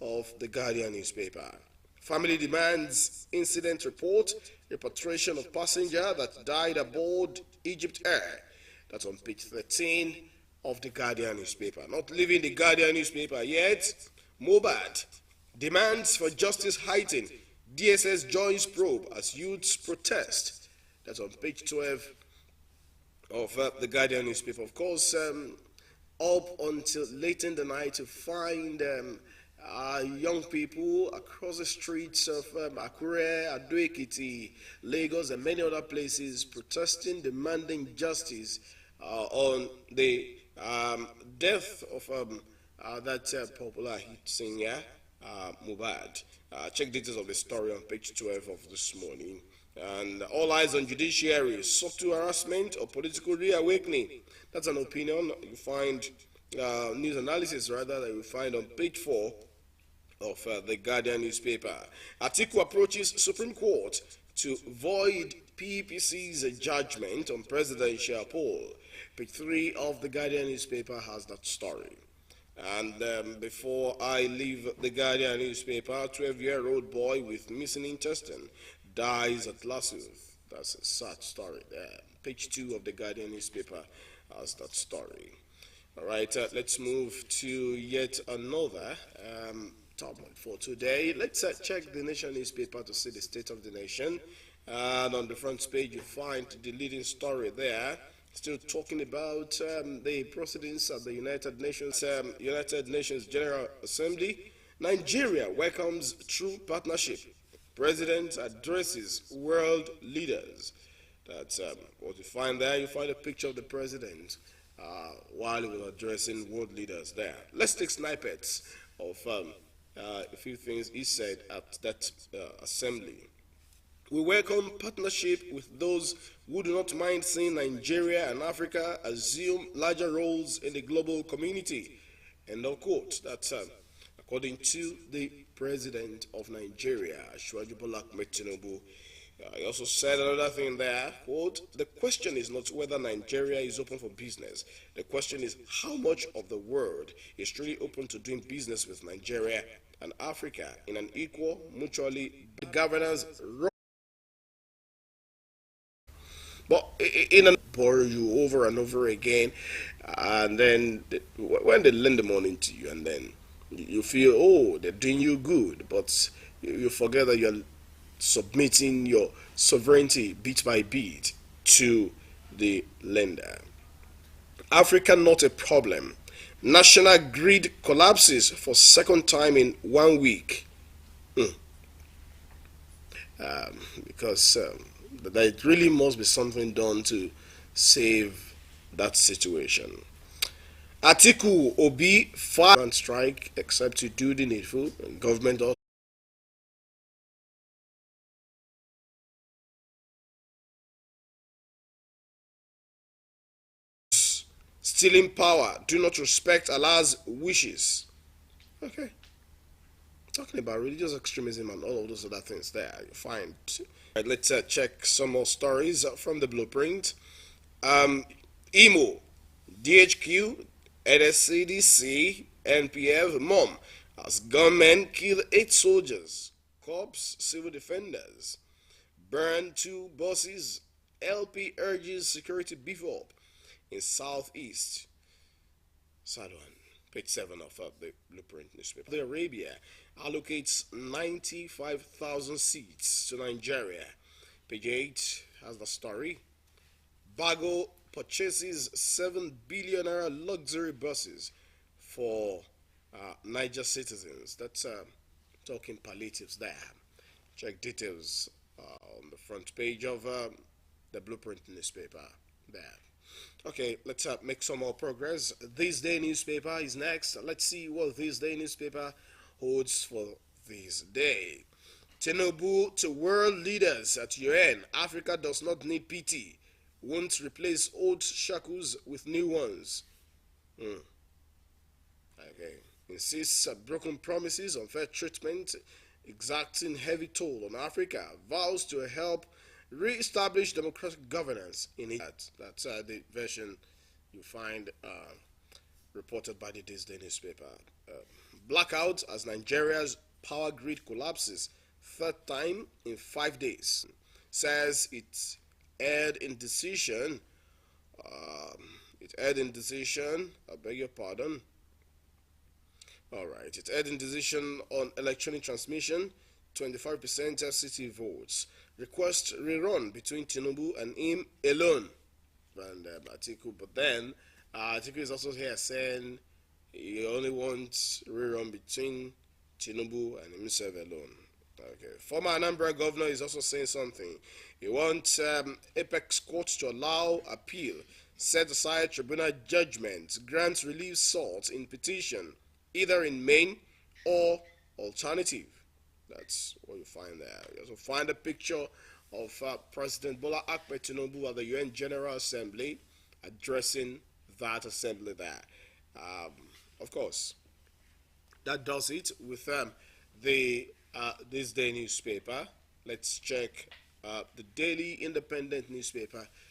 of the Guardian newspaper. Family demands incident report, repatriation of passenger that died aboard Egypt Air. That's on page 13 of the Guardian newspaper. Not leaving the Guardian newspaper yet. Mobad. Demands for justice heighten. DSS joins probe as youths protest. That's on page 12 of the Guardian newspaper. Of course, up until late in the night to find young people across the streets of Akure, Ado-Ekiti, Lagos, and many other places protesting, demanding justice on the death of that popular hit singer, Mubad. Check details of the story on page 12 of this morning. And all eyes on judiciary, subtle harassment or political reawakening. That's an opinion you find, news analysis rather, that you find on page 4 of the Guardian newspaper. Atiku approaches Supreme Court to void PPC's judgment on presidential poll. Page 3 of the Guardian newspaper has that story. And before I leave the Guardian newspaper, 12-year-old boy with missing intestine dies at Lasuf. That's a sad story there. Page 2 of the Guardian newspaper has that story. All right, let's move to yet another topic for today. Let's check the Nation newspaper to see the state of the nation. And on the front page, you find the leading story there. Still talking about the proceedings at the United Nations General Assembly. Nigeria welcomes true partnership. President addresses world leaders. That's what you find there. You find a picture of the president while he was addressing world leaders there. Let's take snippets of a few things he said at that assembly. We welcome partnership with those who do not mind seeing Nigeria and Africa assume larger roles in the global community. End of quote. That's according to the president of Nigeria, Asiwaju Bola Ahmed Tinubu. He also said another thing there, quote, the question is not whether Nigeria is open for business. The question is how much of the world is truly open to doing business with Nigeria and Africa in an equal, mutually governance role. But in a borrow you over and over again, and then when they lend the money to you, and then you feel, oh, they're doing you good, but you forget that you're submitting your sovereignty bit by bit to the lender. Africa not a problem. National grid collapses for second time in 1 week. Because there really must be something done to save that situation. Atiku Obi fire and strike except to do the needful. Government also stealing power, do not respect Allah's wishes. Okay. Talking about religious extremism and all of those other things there, you find. Right, let's check some more stories from the blueprint. Imo, DHQ, NSCDC, NPF, MOM, as gunmen kill 8 soldiers, cops, civil defenders, burn 2 buses, LP urges security beef up in southeast. Sad one. Page 7 of the blueprint newspaper. Saudi Arabia allocates 95,000 seats to Nigeria. Page 8 has the story. Bago purchases 7 billion naira luxury buses for Niger citizens. That's talking palliatives there. Check details on the front page of the blueprint newspaper there. Okay, let's make some more progress. This Day newspaper is next. Let's see what This Day newspaper holds for this day. Tinubu to world leaders at UN. Africa does not need pity. Won't replace old shackles with new ones. Okay. Insists broken promises, unfair treatment, exacting heavy toll on Africa. Vows to help re-establish democratic governance in it. That's the version you find reported by the This Day newspaper Blackout as Nigeria's power grid collapses, third time in 5 days. Says it aired in decision. Um, I beg your pardon. All right. It aired in decision on electronic transmission. 25% FCT votes. Request rerun between Tinubu and him alone. And Atiku, but then Atiku is also here saying he only wants rerun between Tinubu and himself alone. Okay. Former Anambra governor is also saying something. He wants Apex Court to allow appeal, set aside tribunal judgment, grant relief sought in petition, either in main or alternative. That's what you find there. You also find a picture of President Bola Ahmed Tinubu at the UN General Assembly addressing that assembly there. Of course, that does it with the this day newspaper. Let's check the Daily Independent newspaper.